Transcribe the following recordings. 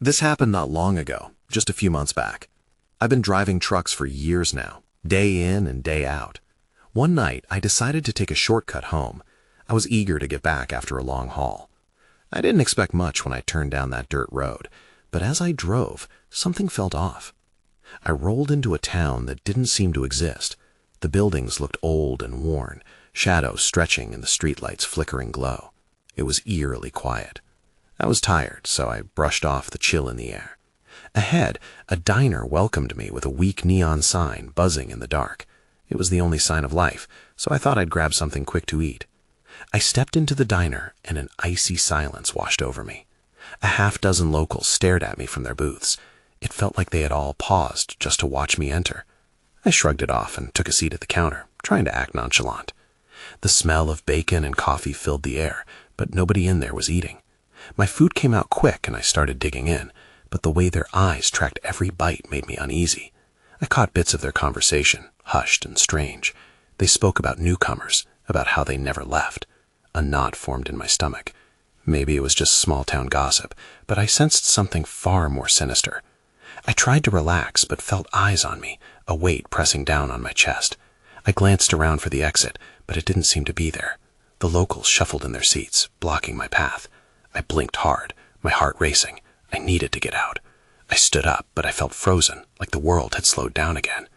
This happened not long ago, just a few months back. I've been driving trucks for years now, day in and day out. One night, I decided to take a shortcut home. I was eager to get back after a long haul. I didn't expect much when I turned down that dirt road, but as I drove, something felt off. I rolled into a town that didn't seem to exist. The buildings looked old and worn, shadows stretching in the streetlight's flickering glow. It was eerily quiet. I was tired, so I brushed off the chill in the air. Ahead, a diner welcomed me with a weak neon sign buzzing in the dark. It was the only sign of life, so I thought I'd grab something quick to eat. I stepped into the diner, and an icy silence washed over me. A half-dozen locals stared at me from their booths. It felt like they had all paused just to watch me enter. I shrugged it off and took a seat at the counter, trying to act nonchalant. The smell of bacon and coffee filled the air, but nobody in there was eating. My food came out quick and I started digging in, but the way their eyes tracked every bite made me uneasy. I caught bits of their conversation, hushed and strange. They spoke about newcomers, about how they never left. A knot formed in my stomach. Maybe it was just small-town gossip, but I sensed something far more sinister. I tried to relax, but felt eyes on me, a weight pressing down on my chest. I glanced around for the exit, but it didn't seem to be there. The locals shuffled in their seats, blocking my path. I blinked hard, my heart racing. I needed to get out. I stood up, but I felt frozen, like the world had slowed down again.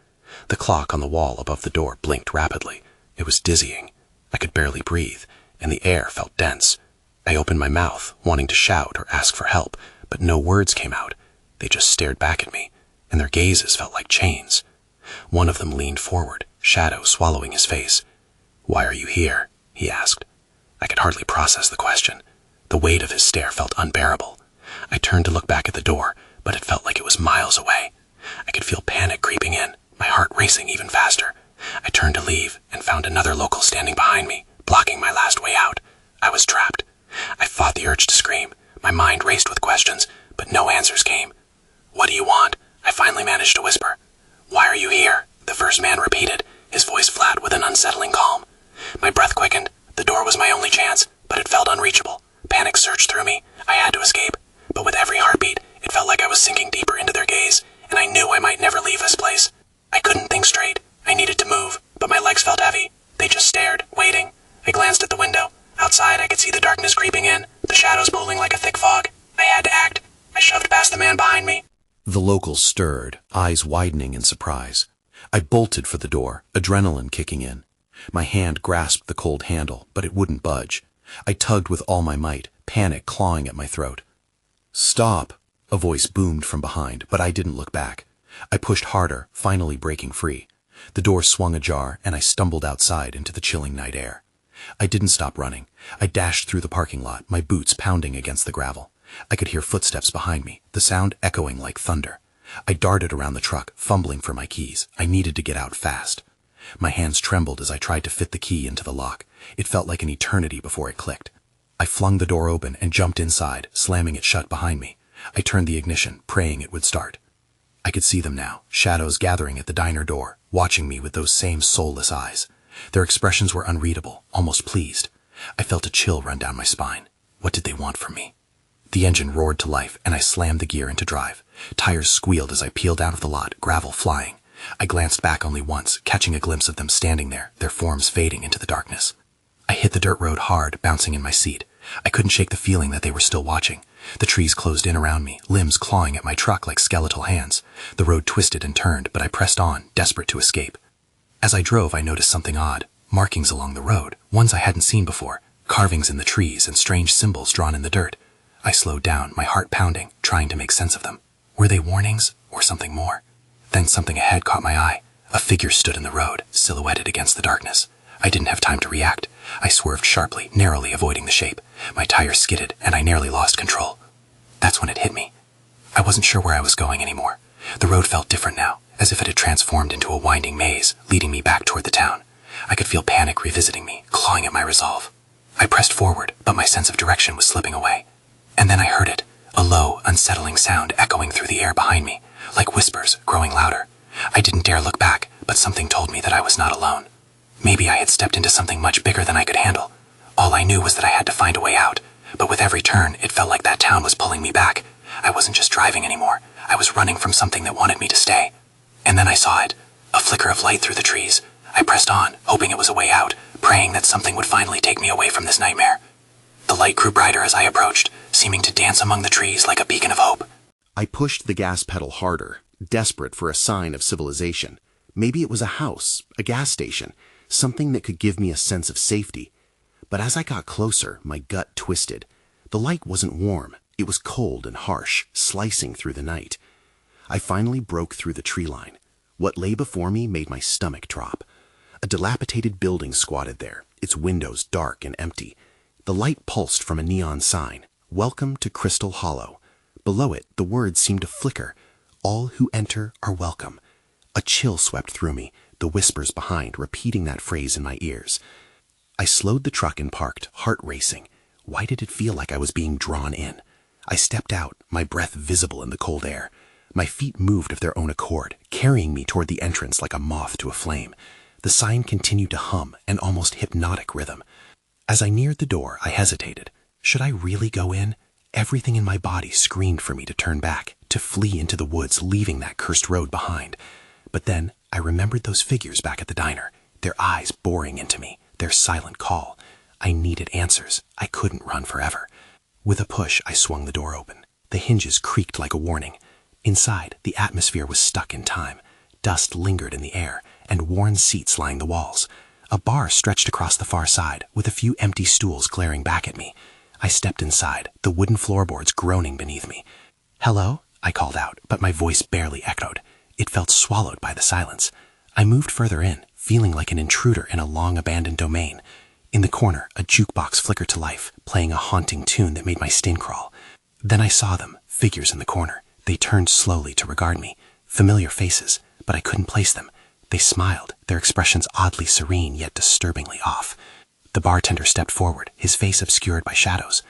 The clock on the wall above the door blinked rapidly. It was dizzying. I could barely breathe, and the air felt dense. I opened my mouth, wanting to shout or ask for help, but no words came out. They just stared back at me, and their gazes felt like chains. One of them leaned forward, shadow swallowing his face. "Why are you here?" he asked. I could hardly process the question. The weight of his stare felt unbearable. I turned to look back at the door, but it felt like it was miles away. I could feel panic creeping in, my heart racing even faster. I turned to leave and found another local standing behind me, blocking my last way out. I was trapped. I fought the urge to scream. My mind raced with questions, but no answers came. "What do you want?" I finally managed to whisper. "Why are you here?" the first man repeated, his voice flat with an unsettling calm. My breath quickened. The door was my only chance, but it felt unreachable. Panic surged through me. I had to escape, but with every heartbeat, it felt like I was sinking deeper into their gaze, and I knew I might never leave this place. I couldn't think straight. I needed to move, but my legs felt heavy. They just stared, waiting. I glanced at the window. Outside, I could see the darkness creeping in, the shadows pooling like a thick fog. I had to act. I shoved past the man behind me. The locals stirred, eyes widening in surprise. I bolted for the door, adrenaline kicking in. My hand grasped the cold handle, but it wouldn't budge. I tugged with all my might, panic clawing at my throat. "Stop!" a voice boomed from behind, but I didn't look back. I pushed harder, finally breaking free. The door swung ajar, and I stumbled outside into the chilling night air. I didn't stop running. I dashed through the parking lot, my boots pounding against the gravel. I could hear footsteps behind me, the sound echoing like thunder. I darted around the truck, fumbling for my keys. I needed to get out fast. My hands trembled as I tried to fit the key into the lock. It felt like an eternity before it clicked. I flung the door open and jumped inside, slamming it shut behind me. I turned the ignition, praying it would start. I could see them now, shadows gathering at the diner door, watching me with those same soulless eyes. Their expressions were unreadable, almost pleased. I felt a chill run down my spine. What did they want from me? The engine roared to life, and I slammed the gear into drive. Tires squealed as I peeled out of the lot, gravel flying. I glanced back only once, catching a glimpse of them standing there, their forms fading into the darkness. I hit the dirt road hard, bouncing in my seat. I couldn't shake the feeling that they were still watching. The trees closed in around me, limbs clawing at my truck like skeletal hands. The road twisted and turned, but I pressed on, desperate to escape. As I drove, I noticed something odd. Markings along the road, ones I hadn't seen before. Carvings in the trees and strange symbols drawn in the dirt. I slowed down, my heart pounding, trying to make sense of them. Were they warnings, or something more? Then something ahead caught my eye. A figure stood in the road, silhouetted against the darkness. I didn't have time to react. I swerved sharply, narrowly avoiding the shape. My tires skidded, and I nearly lost control. That's when it hit me. I wasn't sure where I was going anymore. The road felt different now, as if it had transformed into a winding maze, leading me back toward the town. I could feel panic revisiting me, clawing at my resolve. I pressed forward, but my sense of direction was slipping away. And then I heard it, a low, unsettling sound echoing through the air behind me, like whispers growing louder. I didn't dare look back, but something told me that I was not alone. Maybe I had stepped into something much bigger than I could handle. All I knew was that I had to find a way out, but with every turn, it felt like that town was pulling me back. I wasn't just driving anymore. I was running from something that wanted me to stay. And then I saw it. A flicker of light through the trees. I pressed on, hoping it was a way out, praying that something would finally take me away from this nightmare. The light grew brighter as I approached, seeming to dance among the trees like a beacon of hope. I pushed the gas pedal harder, desperate for a sign of civilization. Maybe it was a house, a gas station, something that could give me a sense of safety. But as I got closer, my gut twisted. The light wasn't warm. It was cold and harsh, slicing through the night. I finally broke through the tree line. What lay before me made my stomach drop. A dilapidated building squatted there, its windows dark and empty. The light pulsed from a neon sign, "Welcome to Crystal Hollow." Below it, the words seemed to flicker, "All who enter are welcome." A chill swept through me, the whispers behind repeating that phrase in my ears. I slowed the truck and parked, heart racing. Why did it feel like I was being drawn in? I stepped out, my breath visible in the cold air. My feet moved of their own accord, carrying me toward the entrance like a moth to a flame. The sign continued to hum, an almost hypnotic rhythm. As I neared the door, I hesitated. Should I really go in? Everything in my body screamed for me to turn back, to flee into the woods, leaving that cursed road behind. But then I remembered those figures back at the diner, their eyes boring into me, their silent call. I needed answers. I couldn't run forever. With a push, I swung the door open. The hinges creaked like a warning. Inside, the atmosphere was stuck in time. Dust lingered in the air, and worn seats lined the walls. A bar stretched across the far side, with a few empty stools glaring back at me. I stepped inside, the wooden floorboards groaning beneath me. "Hello?" I called out, but my voice barely echoed. It felt swallowed by the silence. I moved further in, feeling like an intruder in a long-abandoned domain. In the corner, a jukebox flickered to life, playing a haunting tune that made my skin crawl. Then I saw them, figures in the corner. They turned slowly to regard me. Familiar faces, but I couldn't place them. They smiled, their expressions oddly serene yet disturbingly off. The bartender stepped forward, his face obscured by shadows.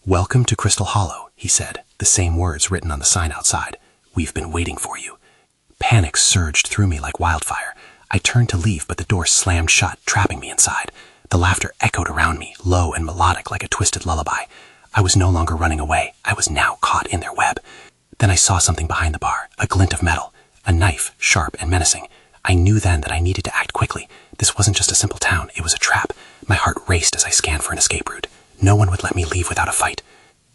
"Welcome to Crystal Hollow," he said, the same words written on the sign outside. "We've been waiting for you." Panic surged through me like wildfire. I turned to leave, but the door slammed shut, trapping me inside. The laughter echoed around me, low and melodic like a twisted lullaby. I was no longer running away. I was now caught in their web. Then I saw something behind the bar, a glint of metal, a knife, sharp and menacing. I knew then that I needed to act quickly. This wasn't just a simple town, it was a trap. My heart raced as I scanned for an escape route. No one would let me leave without a fight.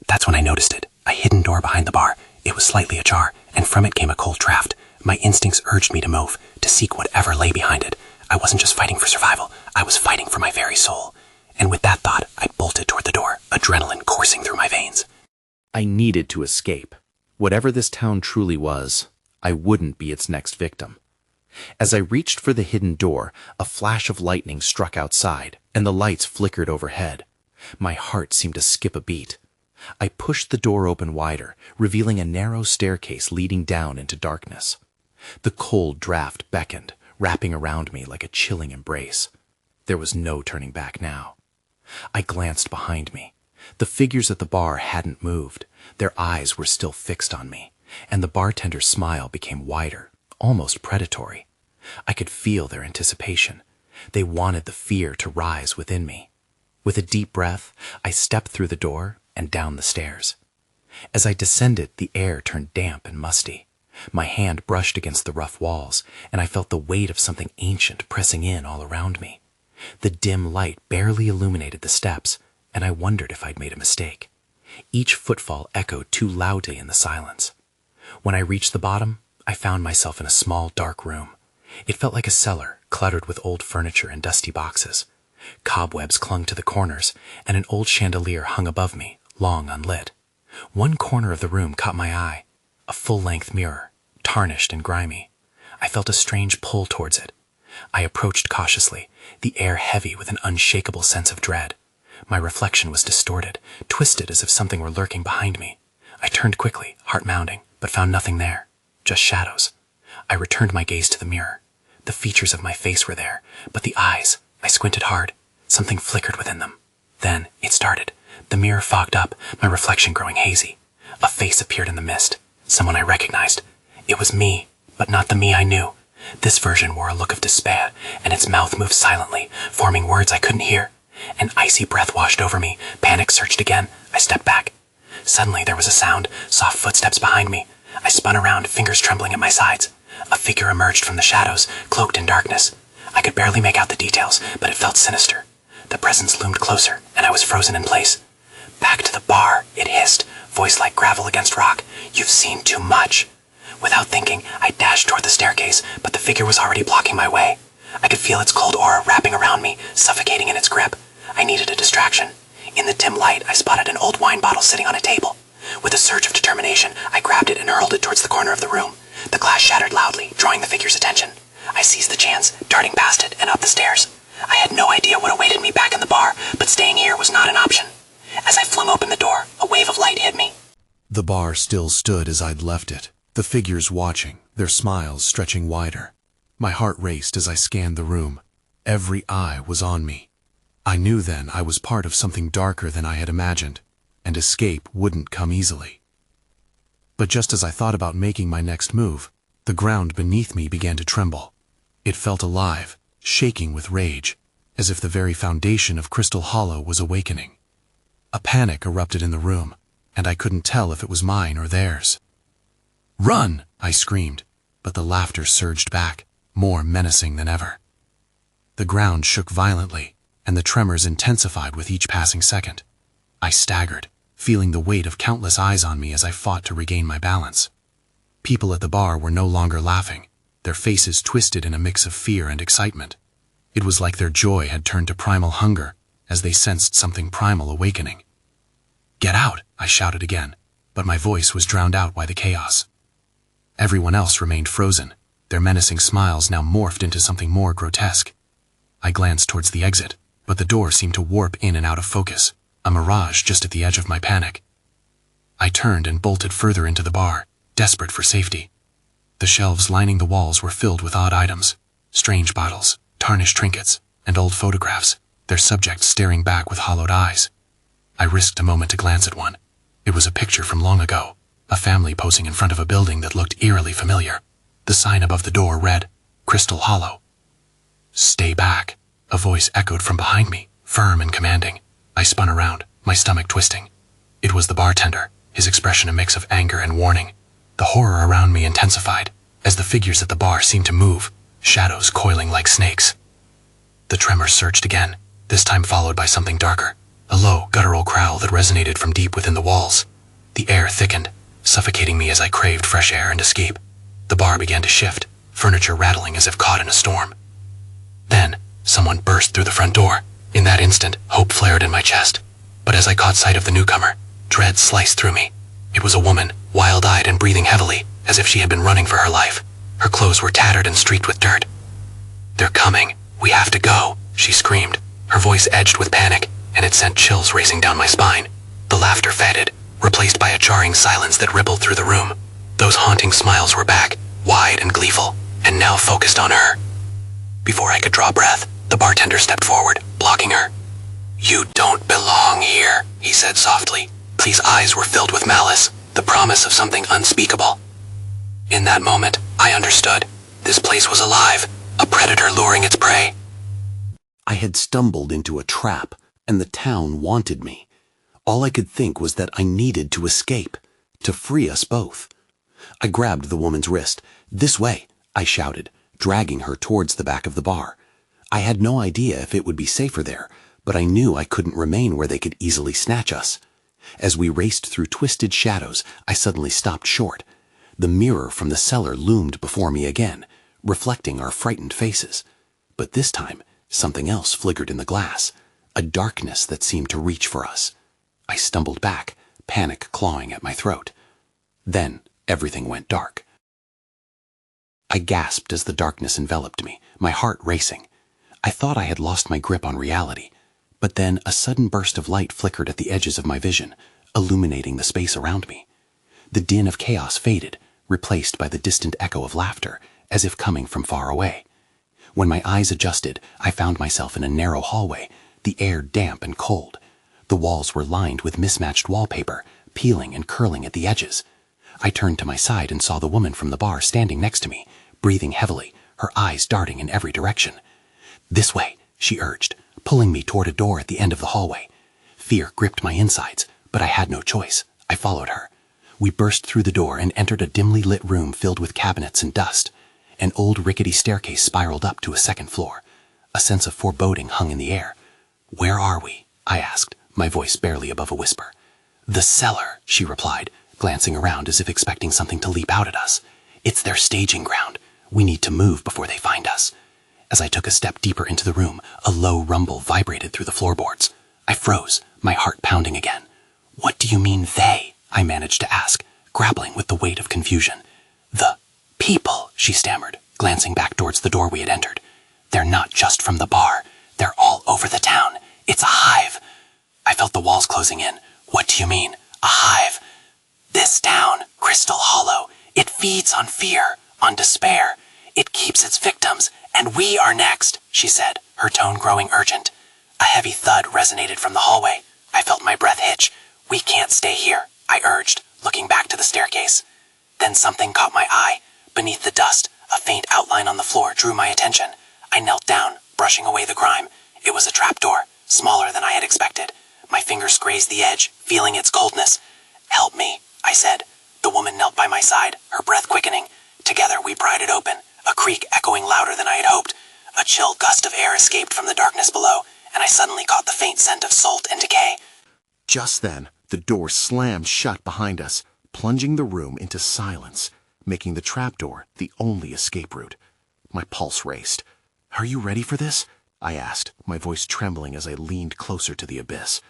That's when I noticed it, a hidden door behind the bar. It was slightly ajar, and from it came a cold draft. My instincts urged me to move, to seek whatever lay behind it. I wasn't just fighting for survival, I was fighting for my very soul. And with that thought, I bolted toward the door, adrenaline coursing through my veins. I needed to escape. Whatever this town truly was, I wouldn't be its next victim. As I reached for the hidden door, a flash of lightning struck outside, and the lights flickered overhead. My heart seemed to skip a beat. I pushed the door open wider, revealing a narrow staircase leading down into darkness. The cold draft beckoned, wrapping around me like a chilling embrace. There was no turning back now. I glanced behind me. The figures at the bar hadn't moved. Their eyes were still fixed on me, and the bartender's smile became wider, almost predatory. I could feel their anticipation. They wanted the fear to rise within me. With a deep breath, I stepped through the door and down the stairs. As I descended, the air turned damp and musty. My hand brushed against the rough walls, and I felt the weight of something ancient pressing in all around me. The dim light barely illuminated the steps, and I wondered if I'd made a mistake. Each footfall echoed too loudly in the silence. When I reached the bottom, I found myself in a small, dark room. It felt like a cellar, cluttered with old furniture and dusty boxes. Cobwebs clung to the corners, and an old chandelier hung above me, long unlit. One corner of the room caught my eye, a full-length mirror, tarnished and grimy. I felt a strange pull towards it. I approached cautiously, the air heavy with an unshakable sense of dread. My reflection was distorted, twisted as if something were lurking behind me. I turned quickly, heart pounding, but found nothing there, just shadows. I returned my gaze to the mirror. The features of my face were there, but the eyes, I squinted hard. Something flickered within them. Then it started. The mirror fogged up, my reflection growing hazy. A face appeared in the mist, someone I recognized. It was me, but not the me I knew. This version wore a look of despair, and its mouth moved silently, forming words I couldn't hear. An icy breath washed over me. Panic surged again. I stepped back. Suddenly there was a sound, soft footsteps behind me. I spun around, fingers trembling at my sides. A figure emerged from the shadows, cloaked in darkness. I could barely make out the details, but it felt sinister. The presence loomed closer, and I was frozen in place. "Back to the bar," it hissed, voice like gravel against rock. "You've seen too much." Without thinking, I dashed toward the staircase, but the figure was already blocking my way. I could feel its cold aura wrapping around me, suffocating in its grip. I needed a distraction. In the dim light, I spotted an old wine bottle sitting on a table. With a surge of determination, I grabbed it and hurled it towards the corner of the room. The glass shattered loudly, drawing the figure's attention. I seized the chance, darting past it and up the stairs. I had no idea what awaited me back in the bar, but staying here was not an option. As I flung open the door, a wave of light hit me. The bar still stood as I'd left it, the figures watching, their smiles stretching wider. My heart raced as I scanned the room. Every eye was on me. I knew then I was part of something darker than I had imagined, and escape wouldn't come easily. But just as I thought about making my next move, the ground beneath me began to tremble. It felt alive, shaking with rage, as if the very foundation of Crystal Hollow was awakening. A panic erupted in the room, and I couldn't tell if it was mine or theirs. "Run!" I screamed, but the laughter surged back, more menacing than ever. The ground shook violently, and the tremors intensified with each passing second. I staggered, feeling the weight of countless eyes on me as I fought to regain my balance. People at the bar were no longer laughing, their faces twisted in a mix of fear and excitement. It was like their joy had turned to primal hunger as they sensed something primal awakening. "Get out!" I shouted again, but my voice was drowned out by the chaos. Everyone else remained frozen, their menacing smiles now morphed into something more grotesque. I glanced towards the exit, but the door seemed to warp in and out of focus, a mirage just at the edge of my panic. I turned and bolted further into the bar, desperate for safety. The shelves lining the walls were filled with odd items, strange bottles, tarnished trinkets, and old photographs, their subjects staring back with hollowed eyes. I risked a moment to glance at one. It was a picture from long ago, a family posing in front of a building that looked eerily familiar. The sign above the door read, "Crystal Hollow." "Stay back," a voice echoed from behind me, firm and commanding. I spun around, my stomach twisting. It was the bartender, his expression a mix of anger and warning. The horror around me intensified, as the figures at the bar seemed to move, shadows coiling like snakes. The tremors surged again, this time followed by something darker, a low, guttural growl that resonated from deep within the walls. The air thickened, suffocating me as I craved fresh air and escape. The bar began to shift, furniture rattling as if caught in a storm. Then, someone burst through the front door. In that instant, hope flared in my chest. But as I caught sight of the newcomer, dread sliced through me. It was a woman, wild-eyed and breathing heavily, as if she had been running for her life. Her clothes were tattered and streaked with dirt. "They're coming. We have to go," she screamed, her voice edged with panic, and it sent chills racing down my spine. The laughter faded, replaced by a jarring silence that rippled through the room. Those haunting smiles were back, wide and gleeful, and now focused on her. Before I could draw breath, the bartender stepped forward, blocking her. "You don't belong here," he said softly. His eyes were filled with malice, the promise of something unspeakable. In that moment, I understood. This place was alive, a predator luring its prey. I had stumbled into a trap, and the town wanted me. All I could think was that I needed to escape, to free us both. I grabbed the woman's wrist. "This way," I shouted, dragging her towards the back of the bar. I had no idea if it would be safer there, but I knew I couldn't remain where they could easily snatch us. As we raced through twisted shadows, I suddenly stopped short. The mirror from the cellar loomed before me again, reflecting our frightened faces. But this time, something else flickered in the glass, a darkness that seemed to reach for us. I stumbled back, panic clawing at my throat. Then everything went dark. I gasped as the darkness enveloped me, my heart racing. I thought I had lost my grip on reality, but then a sudden burst of light flickered at the edges of my vision, illuminating the space around me. The din of chaos faded, replaced by the distant echo of laughter, as if coming from far away. When my eyes adjusted, I found myself in a narrow hallway, the air damp and cold. The walls were lined with mismatched wallpaper, peeling and curling at the edges. I turned to my side and saw the woman from the bar standing next to me, breathing heavily, her eyes darting in every direction. "This way," she urged, pulling me toward a door at the end of the hallway. Fear gripped my insides, but I had no choice. I followed her. We burst through the door and entered a dimly lit room filled with cabinets and dust. An old rickety staircase spiraled up to a second floor. A sense of foreboding hung in the air. "Where are we?" I asked, my voice barely above a whisper. "The cellar," she replied, glancing around as if expecting something to leap out at us. "It's their staging ground. We need to move before they find us." As I took a step deeper into the room, a low rumble vibrated through the floorboards. I froze, my heart pounding again. "What do you mean, they?" I managed to ask, grappling with the weight of confusion. "The people," she stammered, glancing back towards the door we had entered. "They're not just from the bar. They're all over the town. It's a hive." I felt the walls closing in. "What do you mean, a hive?" "This town, Crystal Hollow, it feeds on fear, on despair. It keeps its victims, and we are next," she said, her tone growing urgent. A heavy thud resonated from the hallway. I felt my breath hitch. "We can't stay here," I urged, looking back to the staircase. Then something caught my eye. Beneath the dust, a faint outline on the floor drew my attention. I knelt down, brushing away the grime. It was a trapdoor, smaller than I had expected. My fingers grazed the edge, feeling its coldness. "Help me," I said. The woman knelt by my side, her breath quickening. Together we pried it open, a creak echoing louder than I had hoped. A chill gust of air escaped from the darkness below, and I suddenly caught the faint scent of salt and decay. Just then, the door slammed shut behind us, plunging the room into silence, making the trapdoor the only escape route. My pulse raced. "Are you ready for this?" I asked, my voice trembling as I leaned closer to the abyss.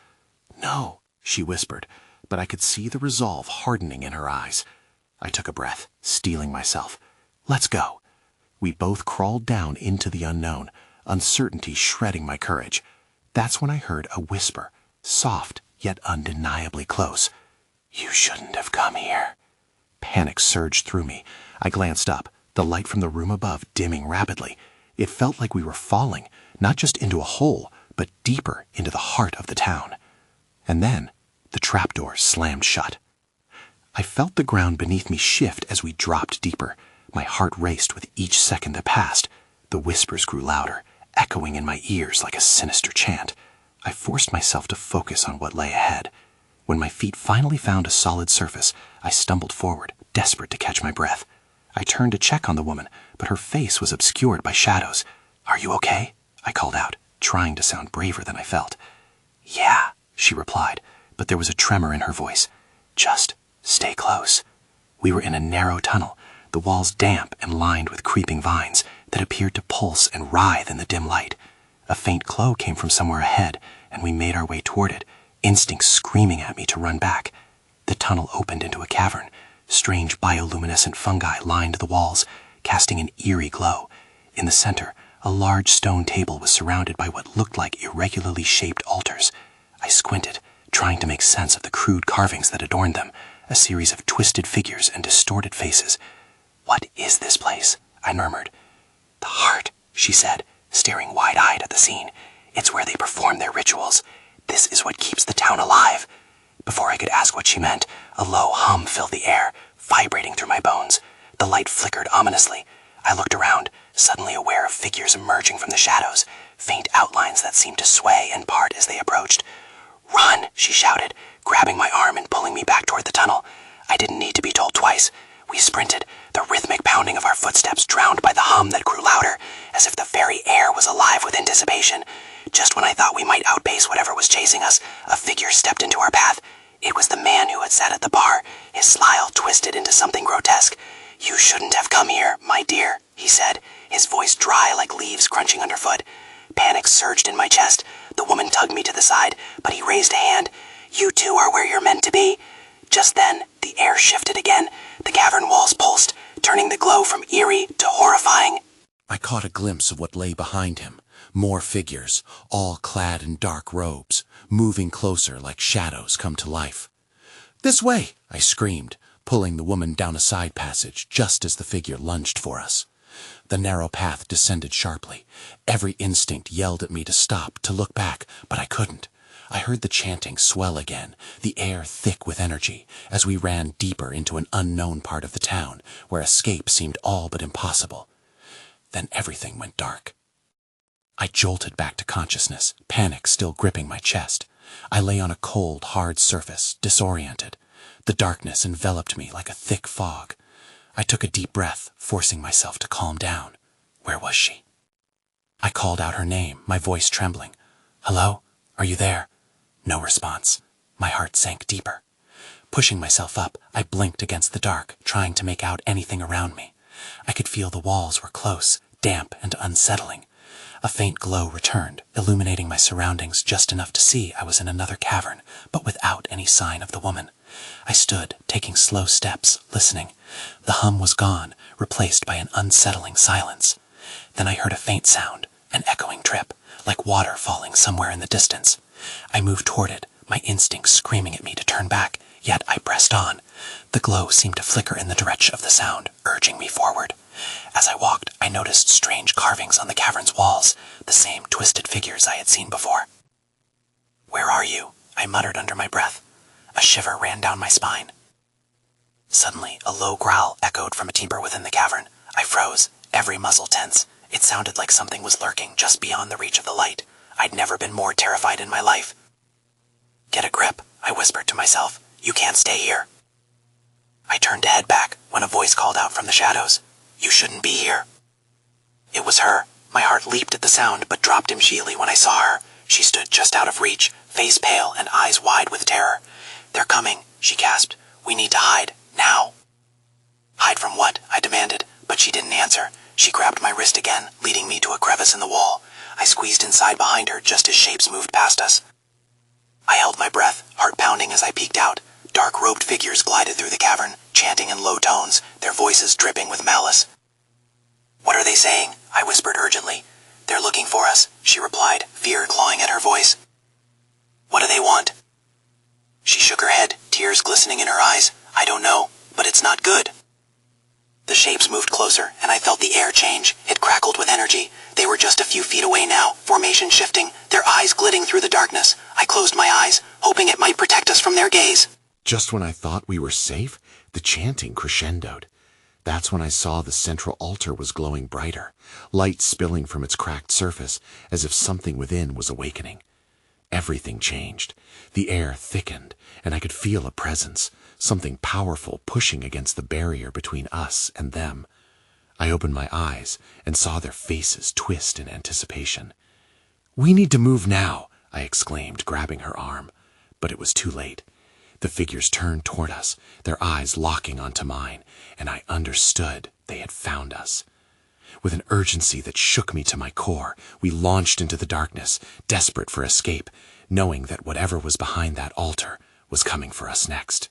"No," she whispered, but I could see the resolve hardening in her eyes. I took a breath, steeling myself. "Let's go." We both crawled down into the unknown, uncertainty shredding my courage. That's when I heard a whisper, soft yet undeniably close. "You shouldn't have come here." Panic surged through me. I glanced up, the light from the room above dimming rapidly. It felt like we were falling, not just into a hole, but deeper into the heart of the town. And then, the trapdoor slammed shut. I felt the ground beneath me shift as we dropped deeper. My heart raced with each second that passed. The whispers grew louder, echoing in my ears like a sinister chant. I forced myself to focus on what lay ahead. When my feet finally found a solid surface, I stumbled forward, desperate to catch my breath. I turned to check on the woman, but her face was obscured by shadows. "Are you okay?" I called out, trying to sound braver than I felt. "Yeah," she replied, but there was a tremor in her voice. "Just stay close." We were in a narrow tunnel, the walls damp and lined with creeping vines that appeared to pulse and writhe in the dim light. A faint glow came from somewhere ahead, and we made our way toward it, instinct screaming at me to run back. The tunnel opened into a cavern. Strange bioluminescent fungi lined the walls, casting an eerie glow. In the center, a large stone table was surrounded by what looked like irregularly shaped altars. I squinted, trying to make sense of the crude carvings that adorned them, a series of twisted figures and distorted faces. "What is this place?" I murmured. "The heart," she said, staring wide-eyed at the scene. "It's where they perform their rituals. This is what keeps the town alive." Before I could ask what she meant, a low hum filled the air, vibrating through my bones. The light flickered ominously. I looked around, suddenly aware of figures emerging from the shadows, faint outlines that seemed to sway and part as they approached. "Run!" she shouted, grabbing my arm and pulling me back toward the tunnel. I didn't need to be told twice. We sprinted, the rhythmic pounding of our footsteps drowned by the hum that grew louder, as if the very air was alive with anticipation. Just when I thought we might outpace whatever was chasing us, a figure stepped into our path. It was the man who had sat at the bar, his smile twisted into something grotesque. "You shouldn't have come here, my dear," he said, his voice dry like leaves crunching underfoot. Panic surged in my chest. The woman tugged me to the side, but he raised a hand. "You two are where you're meant to be." Just then, the air shifted again. The cavern walls pulsed, turning the glow from eerie to horrifying. I caught a glimpse of what lay behind him. More figures, all clad in dark robes, moving closer like shadows come to life. "This way!" I screamed, pulling the woman down a side passage just as the figure lunged for us. The narrow path descended sharply. Every instinct yelled at me to stop, to look back, but I couldn't. I heard the chanting swell again, the air thick with energy, as we ran deeper into an unknown part of the town, where escape seemed all but impossible. Then everything went dark. I jolted back to consciousness, panic still gripping my chest. I lay on a cold, hard surface, disoriented. The darkness enveloped me like a thick fog. I took a deep breath, forcing myself to calm down. Where was she? I called out her name, my voice trembling. "Hello? Are you there?" No response. My heart sank deeper. Pushing myself up, I blinked against the dark, trying to make out anything around me. I could feel the walls were close, damp and unsettling. A faint glow returned, illuminating my surroundings just enough to see I was in another cavern, but without any sign of the woman. I stood, taking slow steps, listening. The hum was gone, replaced by an unsettling silence. Then I heard a faint sound, an echoing drip, like water falling somewhere in the distance. I moved toward it, my instincts screaming at me to turn back, yet I pressed on. The glow seemed to flicker in the direction of the sound, urging me forward. As I walked, I noticed strange carvings on the cavern's walls, the same twisted figures I had seen before. "Where are you?" I muttered under my breath. A shiver ran down my spine. Suddenly, a low growl echoed from a deeper within the cavern. I froze, every muscle tense. It sounded like something was lurking just beyond the reach of the light. I'd never been more terrified in my life. "Get a grip," I whispered to myself. "You can't stay here." I turned to head back when a voice called out from the shadows. "You shouldn't be here." It was her. My heart leaped at the sound, but dropped immediately when I saw her. She stood just out of reach, face pale and eyes wide with terror. "They're coming," she gasped. "We need to hide, now." "Hide from what?" I demanded, but she didn't answer. She grabbed my wrist again, leading me to a crevice in the wall. I squeezed inside behind her just as shapes moved past us. I held my breath, heart pounding as I peeked out. Dark-robed figures glided through the cavern, chanting in low tones, their voices dripping with malice. "What are they saying?" I whispered urgently. "They're looking for us," she replied, fear clawing at her voice. "What do they want?" She shook her head, tears glistening in her eyes. "I don't know, but it's not good." The shapes moved closer, and I felt the air change. It crackled with energy. They were just a few feet away now, formation shifting, their eyes glitting through the darkness. I closed my eyes, hoping it might protect us from their gaze. Just when I thought we were safe, the chanting crescendoed. That's when I saw the central altar was glowing brighter, light spilling from its cracked surface as if something within was awakening. Everything changed. The air thickened, and I could feel a presence, something powerful pushing against the barrier between us and them. I opened my eyes and saw their faces twist in anticipation. "We need to move now," I exclaimed, grabbing her arm. But it was too late. The figures turned toward us, their eyes locking onto mine, and I understood they had found us. With an urgency that shook me to my core, we launched into the darkness, desperate for escape, knowing that whatever was behind that altar was coming for us next.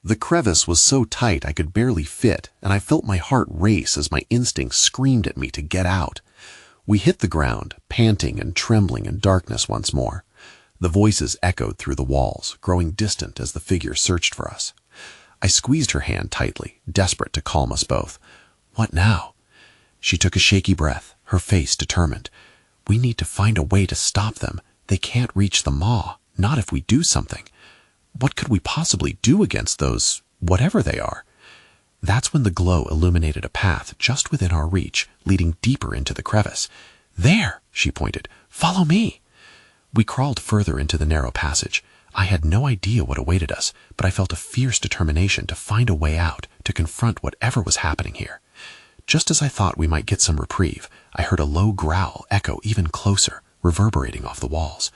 The crevice was so tight I could barely fit, and I felt my heart race as my instincts screamed at me to get out. We hit the ground, panting and trembling in darkness once more. The voices echoed through the walls, growing distant as the figure searched for us. I squeezed her hand tightly, desperate to calm us both. What now? She took a shaky breath, her face determined. We need to find a way to stop them. They can't reach the maw, not if we do something. What could we possibly do against those, whatever they are? That's when the glow illuminated a path just within our reach, leading deeper into the crevice. There, she pointed. Follow me. We crawled further into the narrow passage. I had no idea what awaited us, but I felt a fierce determination to find a way out, to confront whatever was happening here. Just as I thought we might get some reprieve, I heard a low growl echo even closer, reverberating off the walls.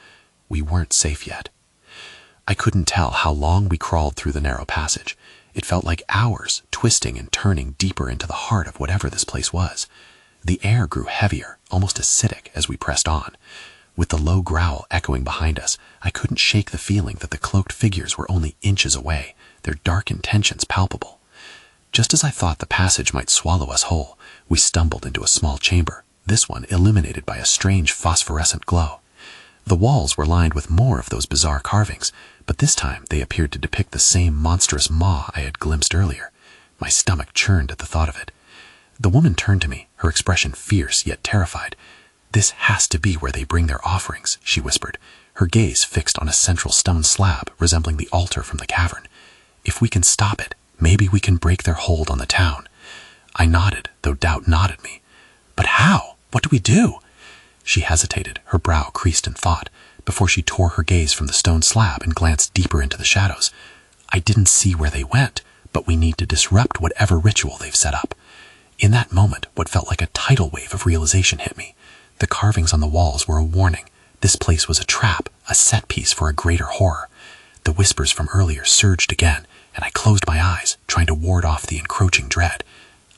We weren't safe yet. I couldn't tell how long we crawled through the narrow passage. It felt like hours, twisting and turning deeper into the heart of whatever this place was. The air grew heavier, almost acidic, as we pressed on. With the low growl echoing behind us, I couldn't shake the feeling that the cloaked figures were only inches away, their dark intentions palpable. Just as I thought the passage might swallow us whole, we stumbled into a small chamber, this one illuminated by a strange phosphorescent glow. The walls were lined with more of those bizarre carvings, but this time they appeared to depict the same monstrous maw I had glimpsed earlier. My stomach churned at the thought of it. The woman turned to me, her expression fierce yet terrified. "This has to be where they bring their offerings," she whispered, her gaze fixed on a central stone slab resembling the altar from the cavern. "If we can stop it, maybe we can break their hold on the town." I nodded, though doubt gnawed at me. "But how? What do we do?" She hesitated, her brow creased in thought, before she tore her gaze from the stone slab and glanced deeper into the shadows. "I didn't see where they went, but we need to disrupt whatever ritual they've set up." In that moment, what felt like a tidal wave of realization hit me. The carvings on the walls were a warning. This place was a trap, a set piece for a greater horror. The whispers from earlier surged again, and I closed my eyes, trying to ward off the encroaching dread.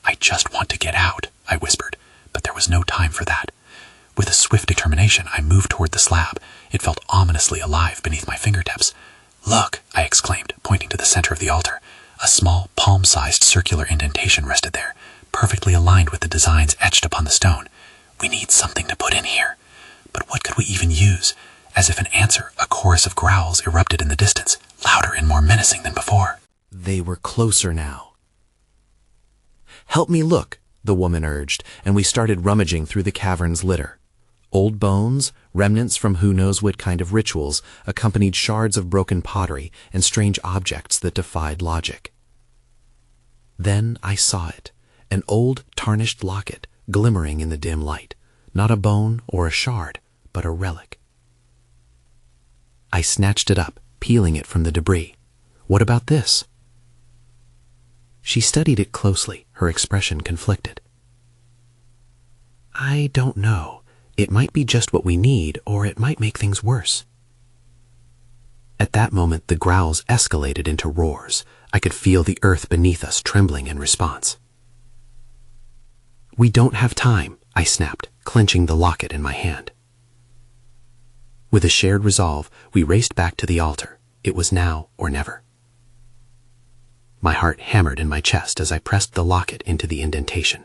"I just want to get out," I whispered, but there was no time for that. With a swift determination, I moved toward the slab. It felt ominously alive beneath my fingertips. "Look," I exclaimed, pointing to the center of the altar. A small, palm-sized circular indentation rested there, perfectly aligned with the designs etched upon the stone. "We need something to put in here." But what could we even use? As if in answer, a chorus of growls erupted in the distance, louder and more menacing than before. They were closer now. "Help me look," the woman urged, and we started rummaging through the cavern's litter. Old bones, remnants from who knows what kind of rituals, accompanied shards of broken pottery and strange objects that defied logic. Then I saw it, an old, tarnished locket, glimmering in the dim light. Not a bone or a shard, but a relic. I snatched it up, peeling it from the debris. "What about this?" She studied it closely, her expression conflicted. "I don't know. It might be just what we need, or it might make things worse." At that moment, the growls escalated into roars. I could feel the earth beneath us trembling in response. "We don't have time," I snapped, clenching the locket in my hand. With a shared resolve, we raced back to the altar. It was now or never. My heart hammered in my chest as I pressed the locket into the indentation.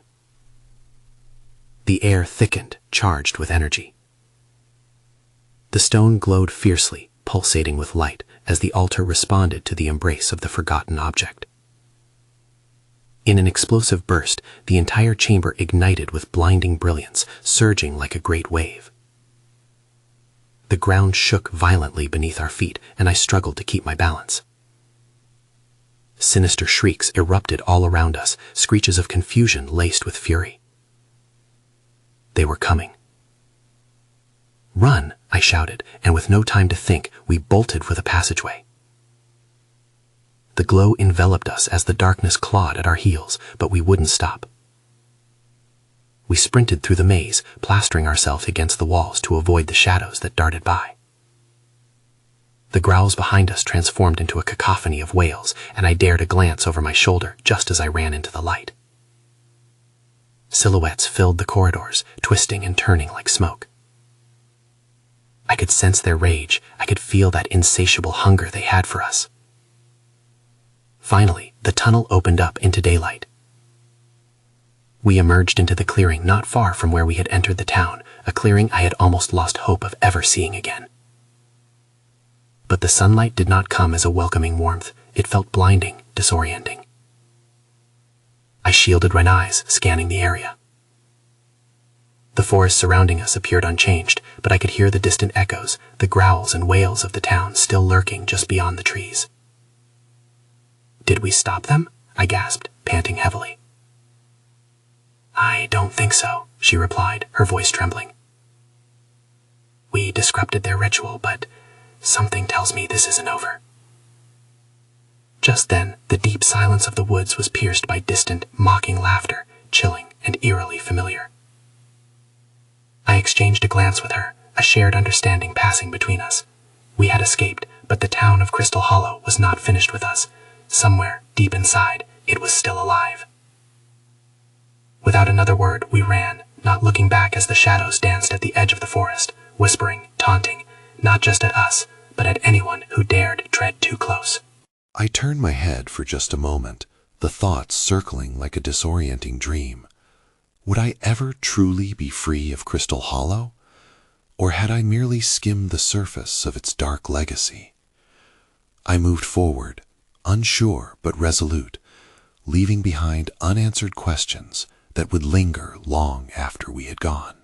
The air thickened, charged with energy. The stone glowed fiercely, pulsating with light, as the altar responded to the embrace of the forgotten object. In an explosive burst, the entire chamber ignited with blinding brilliance, surging like a great wave. The ground shook violently beneath our feet, and I struggled to keep my balance. Sinister shrieks erupted all around us, screeches of confusion laced with fury. They were coming. "Run!" I shouted, and with no time to think, we bolted for the passageway. The glow enveloped us as the darkness clawed at our heels, but we wouldn't stop. We sprinted through the maze, plastering ourselves against the walls to avoid the shadows that darted by. The growls behind us transformed into a cacophony of wails, and I dared a glance over my shoulder just as I ran into the light. Silhouettes filled the corridors, twisting and turning like smoke. I could sense their rage. I could feel that insatiable hunger they had for us. Finally, the tunnel opened up into daylight. We emerged into the clearing not far from where we had entered the town, a clearing I had almost lost hope of ever seeing again. But the sunlight did not come as a welcoming warmth. It felt blinding, disorienting. I shielded my eyes, scanning the area. The forest surrounding us appeared unchanged, but I could hear the distant echoes, the growls and wails of the town still lurking just beyond the trees. "Did we stop them?" I gasped, panting heavily. "I don't think so," she replied, her voice trembling. "We disrupted their ritual, but something tells me this isn't over." Just then, the deep silence of the woods was pierced by distant, mocking laughter, chilling and eerily familiar. I exchanged a glance with her, a shared understanding passing between us. We had escaped, but the town of Crystal Hollow was not finished with us. Somewhere, deep inside, it was still alive. Without another word, we ran, not looking back as the shadows danced at the edge of the forest, whispering, taunting, not just at us, but at anyone who dared tread too close. I turned my head for just a moment, the thoughts circling like a disorienting dream. Would I ever truly be free of Crystal Hollow? Or had I merely skimmed the surface of its dark legacy? I moved forward, unsure but resolute, leaving behind unanswered questions that would linger long after we had gone.